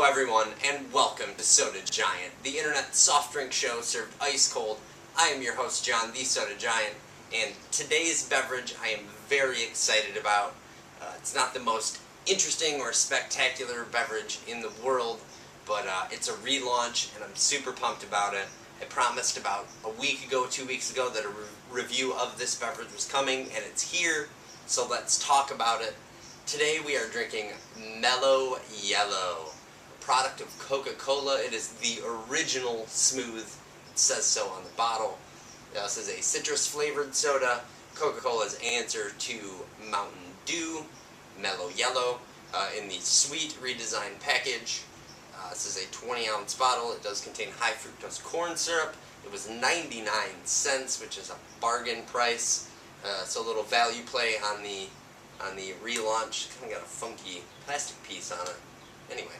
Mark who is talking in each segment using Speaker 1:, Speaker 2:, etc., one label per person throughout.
Speaker 1: Hello everyone, and welcome to Soda Giant, the internet soft drink show served ice cold. I am your host, John, the Soda Giant, and today's beverage I am very excited about. It's not the most interesting or spectacular beverage in the world, but it's a relaunch, and I'm super pumped about it. I promised about a week ago, 2 weeks ago, that a review of this beverage was coming, and it's here, so let's talk about it. Today we are drinking Mello Yello, a product of Coca-Cola. It is the original smooth. It says so on the bottle. This is a citrus-flavored soda, Coca-Cola's answer to Mountain Dew, Mello Yello, in the sweet redesigned package. This is a 20-ounce bottle. It does contain high fructose corn syrup. It was 99 cents, which is a bargain price. So a little value play on the relaunch. Kind of got a funky plastic piece on it. Anyway,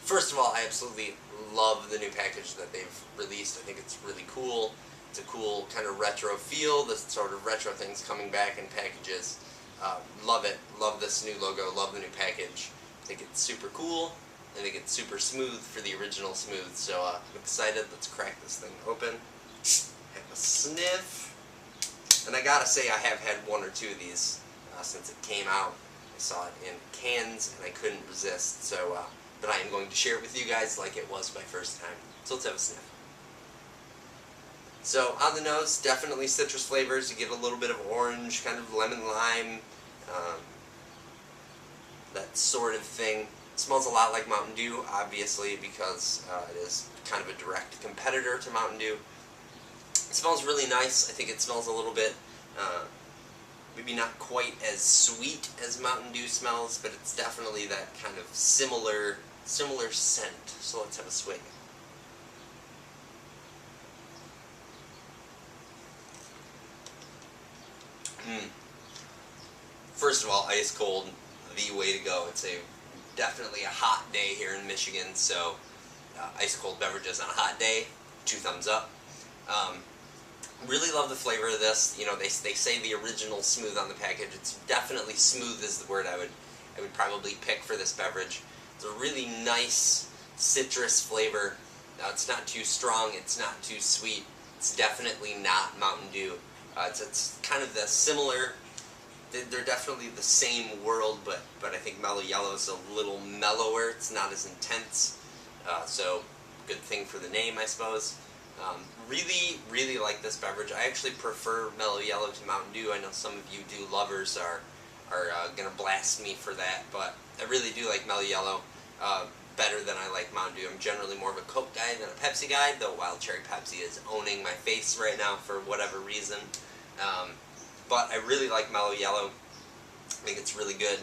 Speaker 1: first of all, I absolutely love the new package that they've released. I think it's really cool. It's a cool kind of retro feel. This sort of retro things coming back in packages. Love it. Love this new logo. Love the new package. I think it's super cool. I think it's super smooth for the original smooth. So I'm excited. Let's crack this thing open. Have a sniff. And I gotta say, I have had one or two of these since it came out. I saw it in cans and I couldn't resist. So, but I am going to share it with you guys like it was my first time. So let's have a sniff. So on the nose, definitely citrus flavors. You get a little bit of orange, kind of lemon lime, that sort of thing. It smells a lot like Mountain Dew, obviously, because it is kind of a direct competitor to Mountain Dew. It smells really nice. I think it smells a little bit, maybe not quite as sweet as Mountain Dew smells, but it's definitely that kind of similar scent. So let's have a swig. First of all, ice cold, the way to go. It's definitely a hot day here in Michigan, so ice cold beverages on a hot day, 2 thumbs up. Really love the flavor of this. You know, they say the original smooth on the package. It's definitely smooth is the word I would probably pick for this beverage. It's a really nice citrus flavor. It's not too strong. It's not too sweet. It's definitely not Mountain Dew. It's kind of the similar. They're definitely the same world, but I think Mello Yello is a little mellower. It's not as intense. So good thing for the name, I suppose. Really like this beverage. I actually prefer Mello Yello to Mountain Dew. I know some of you Dew lovers are going to blast me for that, but I really do like Mello Yello better than I like Mountain Dew. I'm generally more of a Coke guy than a Pepsi guy, though Wild Cherry Pepsi is owning my face right now for whatever reason. But I really like Mello Yello. I think it's really good.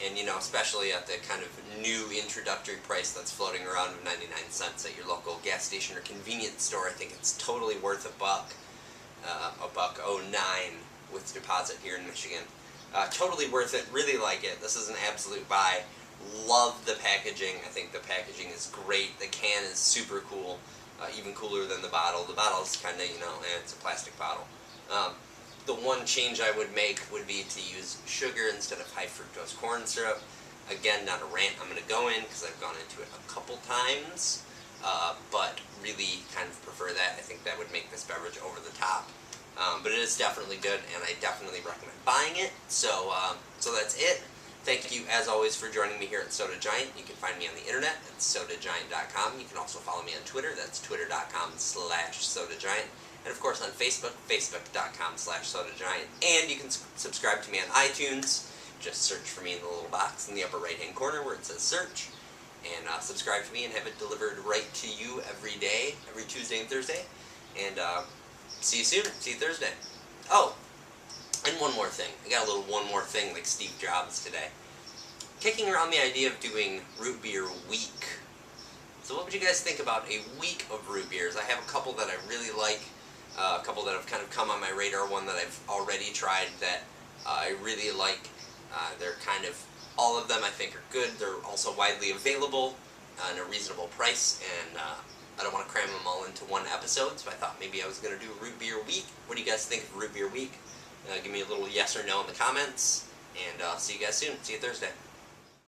Speaker 1: And you know, especially at the kind of new introductory price that's floating around of 99 cents at your local gas station or convenience store, I think it's totally worth a buck. $1.09 with deposit here in Michigan. Totally worth it. Really like it. This is an absolute buy. Love the packaging. I think the packaging is great. The can is super cool. Even cooler than the bottle. The bottle is kind of, you know, it's a plastic bottle. The one change I would make would be to use sugar instead of high fructose corn syrup. Again, not a rant I'm going to go in because I've gone into it a couple times, but really kind of prefer that. I think that would make this beverage over the top. But it is definitely good, and I definitely recommend buying it. So that's it. Thank you, as always, for joining me here at Soda Giant. You can find me on the internet at sodagiant.com. You can also follow me on Twitter. That's twitter.com/sodagiant. And of course on Facebook, facebook.com/sodagiant. And you can subscribe to me on iTunes. Just search for me in the little box in the upper right-hand corner where it says search. And subscribe to me and have it delivered right to you every day, every Tuesday and Thursday. And see you soon. See you Thursday. Oh, and one more thing. I got a little one more thing like Steve Jobs today. Kicking around the idea of doing root beer week. So what would you guys think about a week of root beers? I have a couple that I really like. A couple that have kind of come on my radar, one that I've already tried that I really like. They're kind of, all of them I think are good. They're also widely available at a reasonable price, and I don't want to cram them all into one episode, so I thought maybe I was going to do Root Beer Week. What do you guys think of Root Beer Week? Give me a little yes or no in the comments, and see you guys soon. See you Thursday.